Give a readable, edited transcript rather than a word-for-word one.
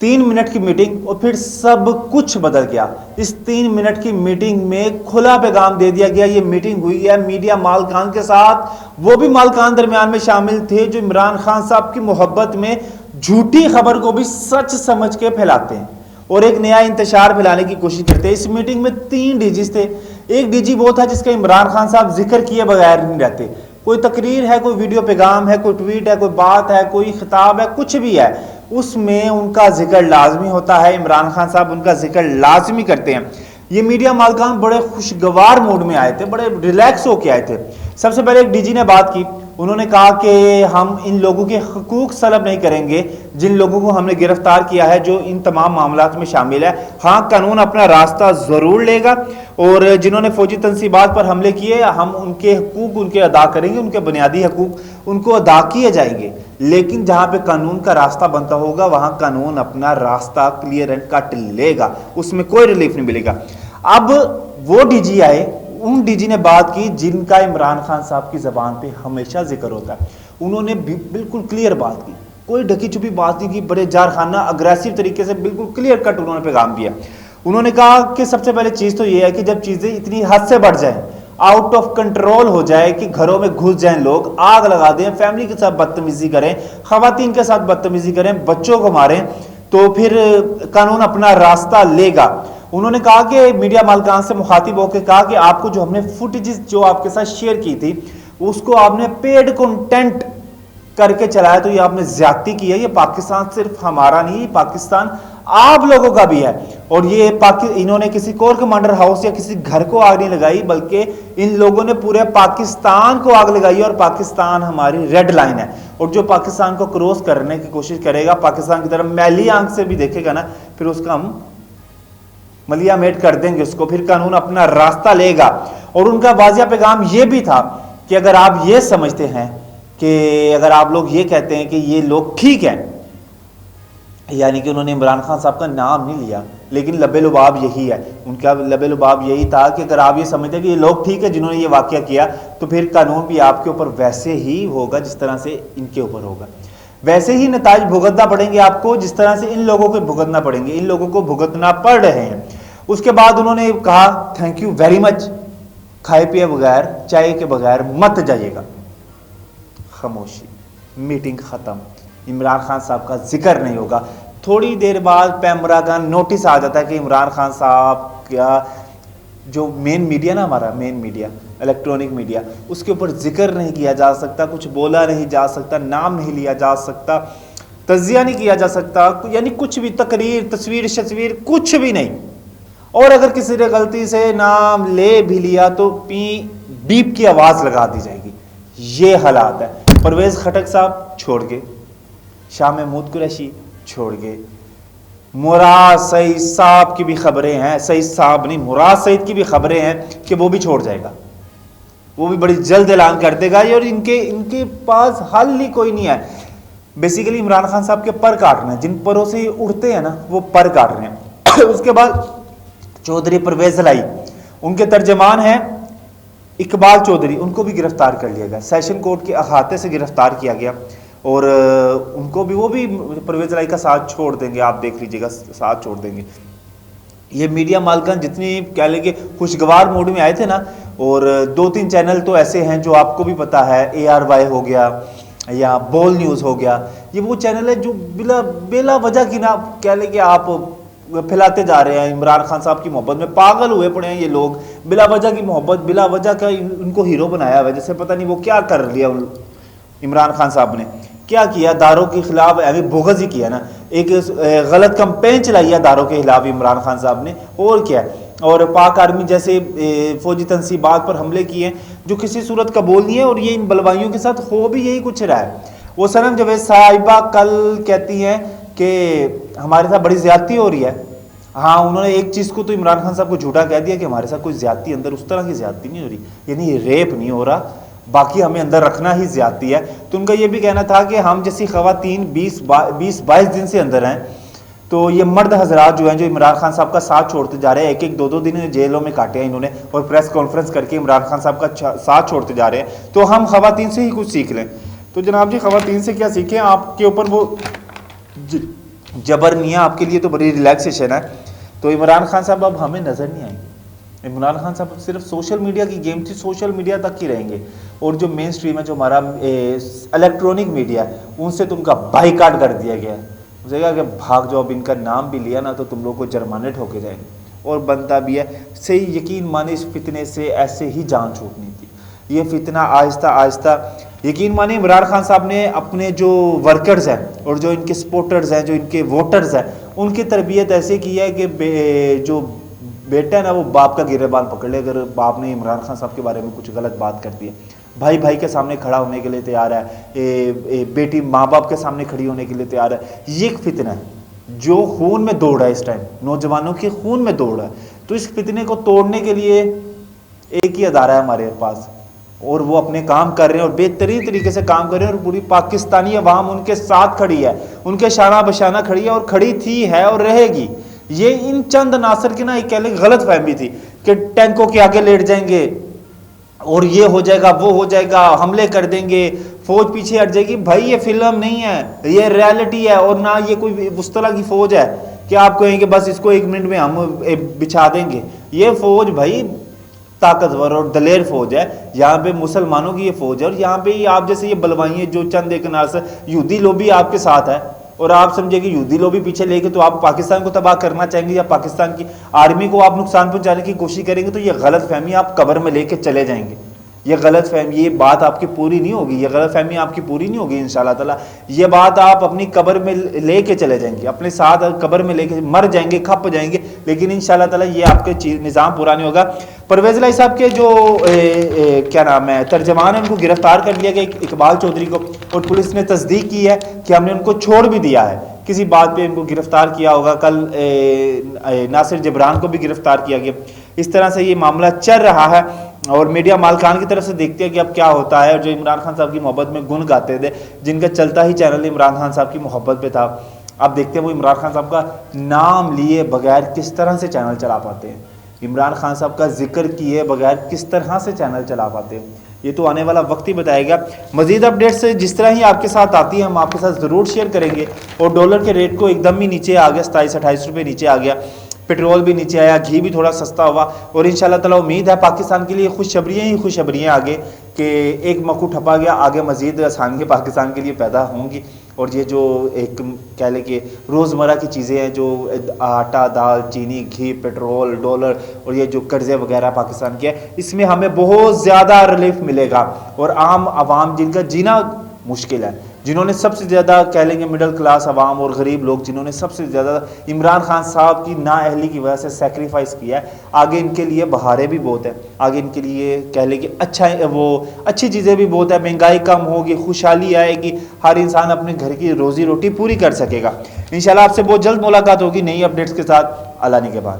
3 minute की meeting और फिर सब कुछ बदल गया। इस 3 मिनट की मीटिंग में खुला पैगाम दे दिया गया, ये मीटिंग हुई है मीडिया मालकान के साथ, वो भी मालकान दरमियान में शामिल थे जो इमरान खान साहब की मोहब्बत में झूठी खबर को भी सच समझ के फैलाते हैं और एक नया इंतशार फैलाने की कोशिश करते हैं। इस मीटिंग में 3 डीजीज थे। एक डीजी वो था जिसका इमरान खान साहब जिक्र किए बगैर नहीं रहते। कोई तकरीर है, कोई वीडियो पैगाम है, कोई ट्वीट है, कोई बात है, कोई खिताब है, कुछ भी है, उसमें उनका जिक्र लाजमी होता है। इमरान खान साहब उनका जिक्र लाजमी करते हैं। ये मीडिया मालकान बड़े खुशगवार मूड में आए थे, बड़े रिलैक्स होके आए थे। सबसे पहले एक डीजी ने बात की, उन्होंने कहा कि हम इन लोगों के हकूक सलब नहीं करेंगे जिन लोगों को हमने गिरफ्तार किया है, जो इन तमाम मामलात में शामिल है। हाँ, कानून अपना रास्ता ज़रूर लेगा और जिन्होंने फौजी तनसीबात पर हमले किए, हम उनके हकूक उनके अदा करेंगे, उनके बुनियादी हकूक उनको अदा किए जाएंगे। लेकिन जहाँ पे कानून का रास्ता बनता होगा वहाँ कानून अपना रास्ता क्लियर एंड कट लेगा, उसमें कोई रिलीफ नहीं मिलेगा। अब वो डीजी आए, उन डीजी ने बात की जिनका इमरान खान साहब की ज़बान पे हमेशा जिक्र होता है। उन्होंने बिल्कुल क्लियर बात की, कोई ढकी छुपी बात नहीं की, बड़े जारखाना अग्रेसिव तरीके से बिल्कुल क्लियर कट उन्होंने पैगाम दिया। उन्होंने कहा कि सबसे पहले चीज़ तो ये है कि जब चीज़ें इतनी हद से बढ़ जाएं, आउट ऑफ कंट्रोल हो जाए कि घरों में घुस जाएं लोग, आग लगा दें, फैमिली के साथ बदतमीजी करें, खवातीन के साथ बदतमीजी करें, बच्चों को मारें, तो फिर कानून अपना रास्ता लेगा। उन्होंने कहा कि मीडिया मालकान से मुखातिब होकर कहा कि आपको जो हमने फुटेजेस जो आपके साथ शेयर की थी उसको आपने पेड कंटेंट करके चलाया, तो ये आपने ज्यादती की है। ये पाकिस्तान सिर्फ हमारा नहीं, पाकिस्तान आप लोगों का भी है। और ये इन्होंने किसी कोर कमांडर हाउस या किसी घर को आग नहीं लगाई, बल्कि इन लोगों ने पूरे पाकिस्तान को आग लगाई और पाकिस्तान हमारी रेड लाइन है। और जो पाकिस्तान को क्रॉस करने की कोशिश करेगा, पाकिस्तान की तरफ मैली आंख से भी देखेगा ना, फिर उसका हम मलिया मेट कर देंगे उसको, फिर कानून अपना रास्ता लेगा। और उनका वाजिया पैगाम यह भी था कि अगर आप ये समझते हैं कि अगर आप लोग ये कहते हैं कि ये लोग ठीक हैं, यानी कि उन्होंने इमरान खान साहब का नाम नहीं लिया, लेकिन लबे लुबाब यही है, उनका लबे लुबाब यही था कि अगर आप ये समझते हैं कि ये लोग ठीक है जिन्होंने ये वाकया किया, तो फिर कानून भी आपके ऊपर वैसे ही होगा जिस तरह से इनके ऊपर होगा, वैसे ही नताज भुगतना पड़ेंगे आपको जिस तरह से इन लोगों को भुगतना पड़ेंगे, इन लोगों को भुगतना पड़ रहे हैं। उसके बाद उन्होंने कहा थैंक यू वेरी मच, खाए पिए बगैर, चाय के बगैर मत जाइएगा। खामोशी, मीटिंग खत्म, इमरान खान साहब का जिक्र नहीं होगा। थोड़ी देर बाद पैमरा का नोटिस आ जाता है कि इमरान खान साहब का जो मेन मीडिया ना, हमारा मेन मीडिया इलेक्ट्रॉनिक मीडिया, उसके ऊपर जिक्र नहीं किया जा सकता, कुछ बोला नहीं जा सकता, नाम नहीं लिया जा सकता, तजिया नहीं किया जा सकता, यानी कुछ भी तकरीर तस्वीर शस्वीर कुछ भी नहीं। और अगर किसी ने गलती से नाम ले भी लिया तो बीप की आवाज लगा दी जाएगी। ये हालात है। परवेज खटक साहब छोड़ गए, शाह महमूद कुरैशी छोड़ गए, मुराद सईद साहब की भी खबरें हैं, सईद साहब नहीं मुराद सईद की भी खबरें हैं कि वो भी छोड़ जाएगा, वो भी बड़ी जल्द ऐलान कर देगा। और इनके पास हल ही कोई नहीं है। बेसिकली इमरान खान साहब के पर काट रहे हैं, जिन परों से उड़ते हैं ना वो पर काट रहे हैं। उसके बाद चौधरी परवेज लाई, उनके तर्जमान हैं इकबाल चौधरी, उनको भी गिरफ्तार कर लिया गया, सेशन कोर्ट के अहाते से गिरफ्तार किया गया। और उनको भी, वो भी परवेज लाई का साथ छोड़ देंगे, आप देख लीजिएगा, साथ छोड़ देंगे। ये मीडिया मालकान जितनी कह लेंगे खुशगवार मूड में आए थे ना, और 2-3 चैनल तो ऐसे हैं जो आपको भी पता है, ARY हो गया या बोल न्यूज़ हो गया, ये वो चैनल है जो बेला वजह की ना कह लेंगे आप फैलाते जा रहे हैं। इमरान खान साहब की मोहब्बत में पागल हुए पड़े हैं ये लोग, बिला वजह की मोहब्बत, बिला वजह का उनको हीरो बनाया हुआ है, जैसे पता नहीं वो क्या कर लिया इमरान खान साहब ने, क्या किया दारों के खिलाफ, अभी बोगस ही किया ना, एक गलत कंपेन चलाई है दारों के खिलाफ इमरान खान साहब ने, और क्या है। और पाक आर्मी जैसे फौजी तनसीबात पर हमले किए जो किसी सूरत कबूल नहीं है, और ये इन बलवाइयों के साथ हो भी यही कुछ रहा है। वो सनम जवेद साहिबा कल कहती हैं कि हमारे साथ बड़ी ज्यादती हो रही है। हाँ, उन्होंने एक चीज़ को तो इमरान खान साहब को झूठा कह दिया कि हमारे साथ कोई ज्यादती, अंदर उस तरह की ज्यादती नहीं हो रही, यानी रेप नहीं हो रहा, बाकी हमें अंदर रखना ही ज्यादती है। तो उनका ये भी कहना था कि हम जैसी खवातीन 20-22 दिन से अंदर हैं, तो ये मर्द हजरात जो हैं जो इमरान खान साहब का साथ छोड़ते जा रहे हैं, 1-2 दिन जेलों में काटे हैं इन्होंने, और प्रेस कॉन्फ्रेंस करके इमरान खान साहब का साथ छोड़ते जा रहे हैं, तो हम खवातीन से ही कुछ सीख लें। तो जनाब जी, खवातीन से क्या सीखें, आपके ऊपर वो जबर नहीं है आपके लिए, तो बड़ी रिलैक्सेशन है। तो इमरान खान साहब अब हमें नज़र नहीं आएंगे। इमरान खान साहब सिर्फ सोशल मीडिया की गेम थी, सोशल मीडिया तक ही रहेंगे, और जो मेन स्ट्रीम है, जो हमारा इलेक्ट्रॉनिक मीडिया है, उनसे तो उनका बाइकाट कर दिया गया है। जगह कि भाग जाओ, अब इनका नाम भी लिया ना तो तुम लोग को जुर्माने ठोके जाएंगे, और बनता भी है। सही यकीन माने इस फितने से ऐसे ही जान छूटनी थी। ये फितना आहिस्ता आहिस्ता, यकीन माने इमरान खान साहब ने अपने जो वर्कर्स हैं और जो इनके सपोर्टर्स हैं, जो इनके वोटर्स हैं, उनकी तरबियत ऐसे की है कि जो बेटा है ना, वो बाप का गिरेबान पकड़ ले। अगर बाप ने इमरान खान साहब के बारे में कुछ गलत बात कर दी है, भाई भाई के सामने खड़ा होने के लिए तैयार है, बेटी माँ बाप के सामने खड़ी होने के लिए तैयार है। ये एक फितना है जो खून में दौड़ रहा है, इस टाइम नौजवानों के खून में दौड़ रहा है। तो इस फितने को तोड़ने के लिए एक ही अदारा है हमारे पास, और वो अपने काम कर रहे हैं, और बेहतरीन तरीके से काम कर रहे हैं, और पूरी पाकिस्तानी अवाम उनके साथ खड़ी है, उनके शाना बशाना खड़ी है, और खड़ी थी है और रहेगी। ये इन चंद नासर की ना एक गलत फहमी थी कि टैंकों के आगे लेट जाएंगे और ये हो जाएगा, वो हो जाएगा, हमले कर देंगे, फौज पीछे हट जाएगी। भाई ये फिल्म नहीं है, ये रियलिटी है, और ना ये कोई उस तरह की फौज है कि आप कहेंगे बस इसको 1 मिनट में हम बिछा देंगे। ये फौज भाई ताकतवर और दलेर फौज है। यहाँ पे मुसलमानों की ये फौज है, और यहाँ पे आप जैसे ये बलवाइए जो चंद एक नार से यहूदी लोबी आपके साथ है, और आप समझे कि यहूदी लोबी पीछे लेके तो आप पाकिस्तान को तबाह करना चाहेंगे, या पाकिस्तान की आर्मी को आप नुकसान पहुंचाने की कोशिश करेंगे, तो ये गलत फहमी आप कब्र में लेके चले जाएंगे। ये गलत फहमी, ये बात आपकी पूरी नहीं होगी, ये गलत फहमी आपकी पूरी नहीं होगी इंशाल्लाह ताला। ये बात आप अपनी कब्र में लेके चले जाएंगे, अपने साथ कब्र में लेके मर जाएंगे, खप जाएंगे, लेकिन इंशाल्लाह ताला ये आपके निज़ाम पूरा नहीं होगा। परवेज़ इलाही साहब के जो क्या नाम है तर्जमान है, उनको गिरफ्तार कर लिया गया, इकबाल चौधरी को, और पुलिस ने तस्दीक की है कि हमने उनको छोड़ भी दिया है। किसी बात पे इनको गिरफ्तार किया होगा। कल नासिर जबरान को भी गिरफ्तार किया गया। इस तरह से ये मामला चल रहा है, और मीडिया मालकान की तरफ से देखते हैं कि अब क्या होता है। जो इमरान खान साहब की मोहब्बत में गुन गाते थे, जिनका चलता ही चैनल इमरान खान साहब की मोहब्बत पे था, अब देखते हैं वो इमरान खान साहब का नाम लिए बगैर किस तरह से चैनल चला पाते हैं, इमरान खान साहब का जिक्र किए बगैर किस तरह से चैनल चला पाते हैं। ये तो आने वाला वक्त ही बताएगा। मजीद अपडेट्स जिस तरह ही आपके साथ आती है हम आपके साथ ज़रूर शेयर करेंगे। और डॉलर के रेट को एकदम ही नीचे आ गया, 27-28 रुपये नीचे आ गया। पेट्रोल भी नीचे आया, घी भी थोड़ा सस्ता हुआ, और इंशाल्लाह ताला उम्मीद है पाकिस्तान के लिए खुशखबरियाँ ही खुशखबरियाँ आगे, कि एक मकू ठपा गया, आगे मजीद आसानियाँ पाकिस्तान के लिए पैदा होंगी। और ये जो एक कह लें कि रोज़मर्रा की चीज़ें हैं, जो आटा, दाल, चीनी, घी, पेट्रोल, डॉलर, और ये जो कर्ज़े वगैरह पाकिस्तान के हैं, इसमें हमें बहुत ज़्यादा रिलीफ मिलेगा। और आम आवाम जिनका जीना मुश्किल है, जिन्होंने सबसे ज़्यादा कह लेंगे मिडिल क्लास आवाम और गरीब लोग, जिन्होंने सबसे ज़्यादा इमरान खान साहब की नाअहली की वजह से सेक्रीफाइस किया है, आगे इनके लिए बहारें भी बहुत हैं, आगे इनके लिए कह लें कि अच्छी चीज़ें भी बहुत है। महंगाई कम होगी, खुशहाली आएगी, हर इंसान अपने घर की रोज़ी रोटी पूरी कर सकेगा। इंशाल्लाह आपसे बहुत जल्द मुलाकात होगी नई अपडेट्स के साथ। अल्लाह ने के बाद।